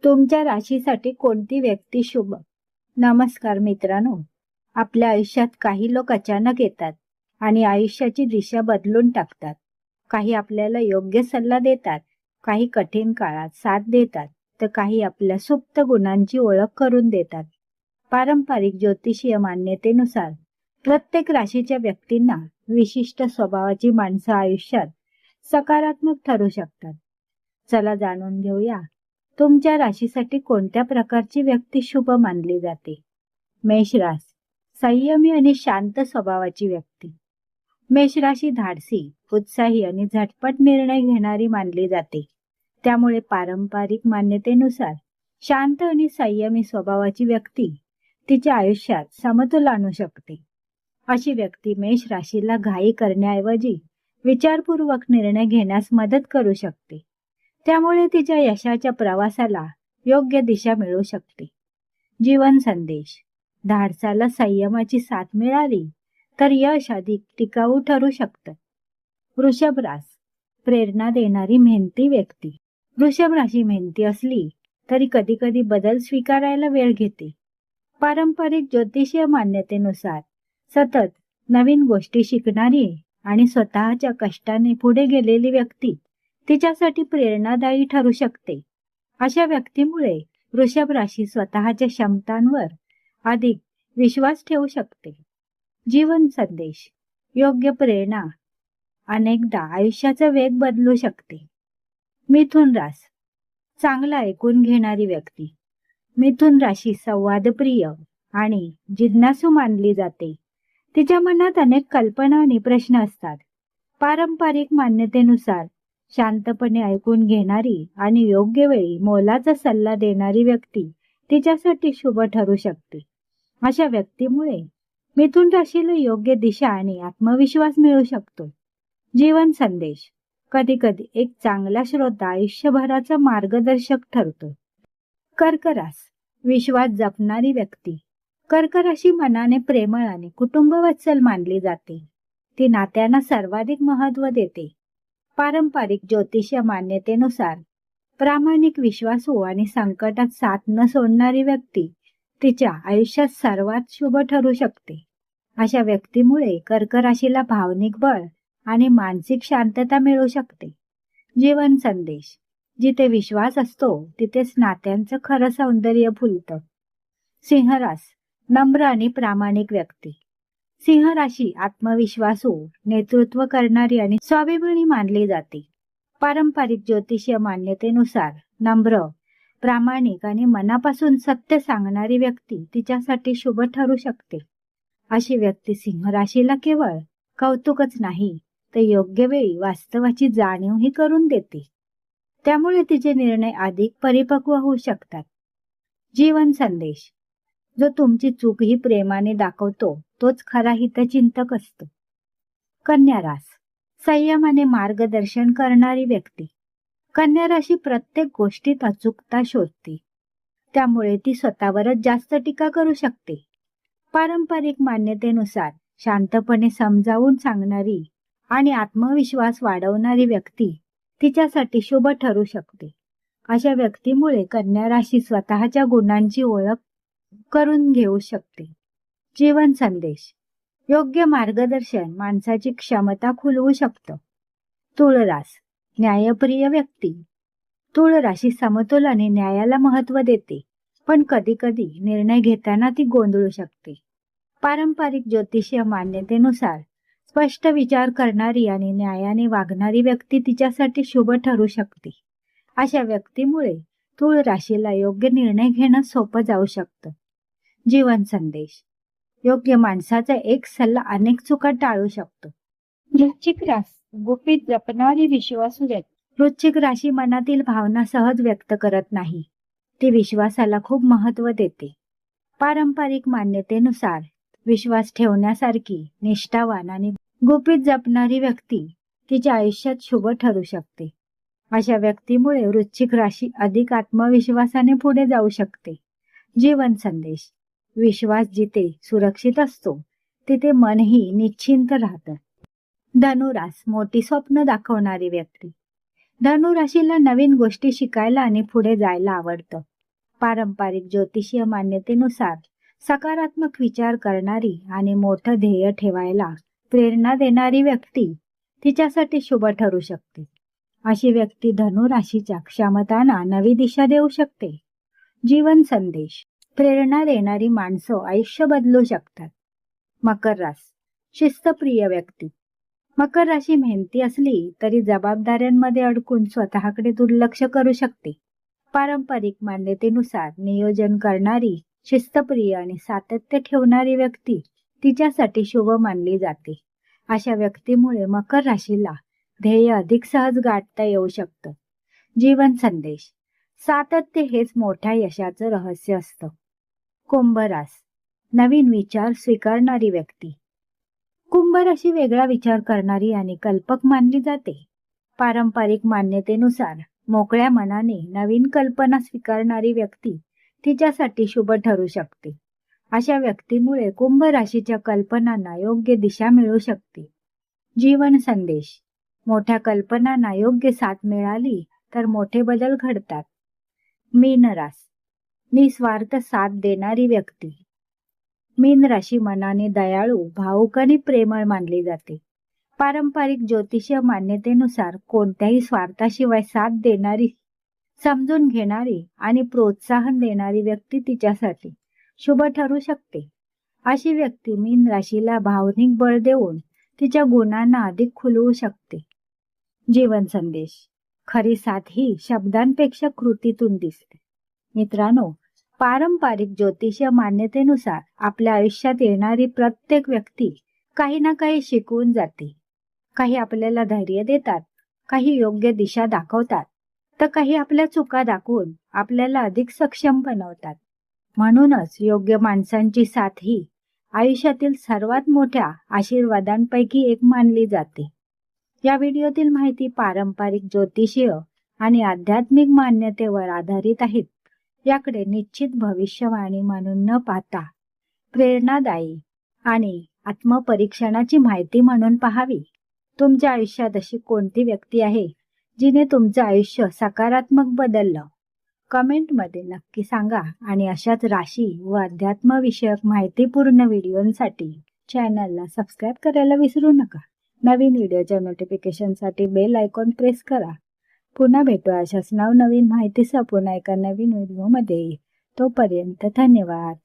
तुमच्या राशीसाठी कोणती व्यक्ती शुभ? नमस्कार मित्रांनो, आपल्या आयुष्यात काही लोक अचानक येतात आणि आयुष्याची दिशा बदलून टाकतात. काही आपल्याला योग्य सल्ला देतात, काही कठीण काळात साथ देतात, तर काही आपल्या सुप्त गुणांची ओळख करून देतात. पारंपरिक ज्योतिषीय मान्यतेनुसार प्रत्येक राशीच्या व्यक्तींना विशिष्ट स्वभावाची माणसं आयुष्यात सकारात्मक ठरू शकतात. चला जाणून घेऊया, तुमच्या राशीसाठी कोणत्या प्रकारची व्यक्ती शुभ मानली जाते. मेष रास, संयमी आणि शांत स्वभावाची व्यक्ती. मेष राशी धाडसी, उत्साही आणि झटपट निर्णय घेणारी मानली जाते. त्यामुळे पारंपरिक मान्यतेनुसार शांत आणि संयमी स्वभावाची व्यक्ती तिच्या आयुष्यात समतोल आणू शकते. अशी व्यक्ती मेष राशीला घाई करण्याऐवजी विचारपूर्वक निर्णय घेण्यास मदत करू शकते. त्यामुळे तिच्या यशाच्या प्रवासाला योग्य दिशा मिळू शकते. जीवन संदेश, धाडसाला संयमाची साथ मिळाली तर यश अधिक टिकाऊ ठरू शकतं. वृषभ रास, प्रेरणा देणारी मेहनती व्यक्ती. वृषभ राशी मेहनती असली तरी कधी कधी बदल स्वीकारायला वेळ घेते. पारंपरिक ज्योतिषीय मान्यतेनुसार सतत नवीन गोष्टी शिकणारी आणि स्वतःच्या कष्टाने पुढे गेलेली व्यक्ती तिच्यासाठी प्रेरणादायी ठरू शकते. अशा व्यक्तीमुळे वृषभ राशी स्वतःच्या क्षमतांवर अधिक विश्वास ठेवू शकते. जीवन संदेश, योग्य प्रेरणा अनेकदा आयुष्याचा वेग बदलू शकते. मिथुन रास, चांगला ऐकून घेणारी व्यक्ती. मिथुन राशी संवादप्रिय आणि जिज्ञासू मानली जाते. तिच्या मनात अनेक कल्पना आणि प्रश्न असतात. पारंपरिक मान्यतेनुसार शांतपणे ऐकून घेणारी आणि योग्य वेळी मोलाचा सल्ला देणारी व्यक्ती तिच्यासाठी शुभ ठरू शकते. अशा व्यक्तीमुळे मिथुन राशीला योग्य दिशा आणि आत्मविश्वास मिळू शकतो. जीवन संदेश, कधी कधी एक चांगला श्रोता आयुष्यभराचा मार्गदर्शक ठरतो. कर्क रास, विश्वास जपणारी व्यक्ती. कर्क राशी मनाने प्रेमळ आणि कुटुंबवत्सल मानली जाते. ती नात्यांना सर्वाधिक महत्त्व देते. पारंपरिक ज्योतिषीय मान्यतेनुसार प्रामाणिक, विश्वासू आणि संकटात साथ न सोडणारी व्यक्ती तिच्या आयुष्यात सर्वात शुभ ठरू शकते. अशा व्यक्तीमुळे कर्क राशीला भावनिक बळ आणि मानसिक शांतता मिळू शकते. जीवन संदेश, जिथे विश्वास असतो तिथेच नात्यांचं खरं सौंदर्य फुलतं. सिंह रास, नम्र आणि प्रामाणिक व्यक्ती. सिंह राशी आत्मविश्वासू, नेतृत्व करणारी आणि स्वाभिमानी मानली जाते. पारंपरिक ज्योतिषीय मान्यतेनुसार नम्र, प्रामाणिक आणि मनापासून सत्य सांगणारी व्यक्ती तिच्यासाठी शुभ ठरू शकते. अशी व्यक्ती सिंह राशीला केवळ कौतुकच नाही तर योग्य वेळी वास्तवाची जाणीवही करून देते. त्यामुळे तिचे निर्णय अधिक परिपक्व होऊ शकतात. जीवन संदेश, जो तुमची चूक ही प्रेमाने दाखवतो तोच खरा हितचिंतक असतो. कन्या रास, संयमाने मार्गदर्शन करणारी व्यक्ती. कन्या राशी प्रत्येक गोष्टीत अचूकता शोधते. त्यामुळे ती स्वतःवरच जास्त टीका करू शकते. पारंपरिक मान्यतेनुसार शांतपणे समजावून सांगणारी आणि आत्मविश्वास वाढवणारी व्यक्ती तिच्यासाठी शुभ ठरू शकते. अशा व्यक्तीमुळे कन्या राशी स्वतःच्या गुणांची ओळख करून घेऊ शकते. जीवन संदेश, योग्य मार्गदर्शन माणसाची क्षमता खुलवू शकतं. तुळ रास, न्यायप्रिय व्यक्ती. तुळ राशी समतोल आणि न्यायाला महत्त्व देते, पण कधी कधी निर्णय घेताना ती गोंधळू शकते. पारंपरिक ज्योतिषीय मान्यतेनुसार स्पष्ट विचार करणारी आणि न्यायाने वागणारी व्यक्ती तिच्यासाठी शुभ ठरू शकते. अशा व्यक्तीमुळे तुळ राशीला योग्य निर्णय घेणं सोपं जाऊ शकतं. जीवन संदेश, योग्य माणसाचा एक सल्ला अनेक चुका टाळू शकतो. वृश्चिक रास, गुपित जपणारी विश्वासू व्यक्ती. वृश्चिक राशी मनातील भावना सहज व्यक्त करत नाही. ती विश्वासाला खूप महत्त्व देते. पारंपरिक मान्यतेनुसार विश्वास ठेवण्यासारखी, निष्ठावान आणि गुपित जपणारी व्यक्ती तिच्या आयुष्यात शुभ ठरू शकते. अशा व्यक्तीमुळे वृश्चिक राशी अधिक आत्मविश्वासाने पुढे जाऊ शकते. जीवन संदेश, विश्वास जिथे सुरक्षित असतो तिथे मनही निश्चिंत राहतं. धनुरास, मोठी स्वप्न दाखवणारी व्यक्ती. धनुराशीला नवीन गोष्टी शिकायला आणि पुढे जायला आवडतं. पारंपरिक ज्योतिषीय मान्यतेनुसार सकारात्मक विचार करणारी आणि मोठं ध्येय ठेवायला प्रेरणा देणारी व्यक्ती तिच्यासाठी शुभ ठरू शकते. अशी व्यक्ती धनुराशीच्या क्षमतांना नवी दिशा देऊ शकते. जीवन संदेश. प्रेरणा देणारी माणसं आयुष्य बदलू शकतात. मकर राशी. शिस्तप्रिय व्यक्ती. मकर राशी मेहनती असली तरी जबाबदाऱ्यांमध्ये अडकून स्वतःकडे दुर्लक्ष करू शकते. पारंपरिक मान्यतेनुसार नियोजन करणारी, शिस्तप्रिय आणि सातत्य ठेवणारी व्यक्ती तिच्यासाठी शुभ मानली जाते. अशा व्यक्तीमुळे मकर राशीला ध्येय अधिक सहज गाठता येऊ शकतं. जीवन संदेश. सातत्य हेच मोठ्या यशाचं रहस्य असतं. कुंभ राशी. नवीन विचार स्वीकारणारी व्यक्ती. कुंभ राशी वेगळा विचार करणारी आणि कल्पक मानली जाते. पारंपरिक मान्यतेनुसार मोकळ्या मनाने नवीन कल्पना स्वीकारणारी व्यक्ती तिच्यासाठी शुभ ठरू शकते. अशा व्यक्तीमुळे कुंभ राशीच्या कल्पनांना योग्य दिशा मिळू शकते. जीवन संदेश. मोठ्या कल्पनांना योग्य साथ मिळाली तर मोठे बदल घडतात. मीन राशी. निस्वार्थ साथ देणारी व्यक्ती. मीन राशी मनाने दयाळू, भावुक आणि प्रेमळ मानली जाते. पारंपरिक ज्योतिषीय मान्यतेनुसार कोणत्याही स्वार्थाशिवाय साथ देणारी, समजून घेणारी आणि प्रोत्साहन देणारी व्यक्ती तिच्यासाठी शुभ ठरू शकते. अशी व्यक्ती मीन राशीला भावनिक बळ देऊन तिच्या गुणांना अधिक खुलवू शकते. जीवन संदेश. खरी साथ ही शब्दांपेक्षा कृतीतून दिसते. मित्रांनो, पारंपरिक ज्योतिषीय मान्यतेनुसार आपल्या आयुष्यात येणारी प्रत्येक व्यक्ती काही ना काही शिकवून जाते. काही आपल्याला धैर्य देतात, काही योग्य दिशा दाखवतात, तर काही आपल्या चुका दाखवून आपल्याला अधिक सक्षम बनवतात. म्हणूनच योग्य माणसांची साथ ही आयुष्यातील सर्वात मोठ्या आशीर्वादांपैकी एक मानली जाते. या व्हिडिओतील माहिती पारंपरिक ज्योतिषीय आणि आध्यात्मिक मान्यतेवर आधारित आहेत. याकडे निश्चित भविष्यवाणी म्हणून न पाहता प्रेरणादायी आणि आत्मपरीक्षणाची माहिती म्हणून पाहावी. तुमच्या आयुष्यात अशी कोणती व्यक्ती आहे जिने तुमचं आयुष्य सकारात्मक बदललं? कमेंटमध्ये नक्की सांगा आणि अशाच राशी व अध्यात्मविषयक माहितीपूर्ण व्हिडिओंसाठी चॅनलला सबस्क्राईब करायला विसरू नका. नवीन व्हिडिओच्या नोटिफिकेशनसाठी बेल आयकॉन प्रेस करा. पुन्हा भेटू अशाच नवनवीन माहितीसह पुन्हा एका नवीन व्हिडिओमध्ये. तोपर्यंत धन्यवाद.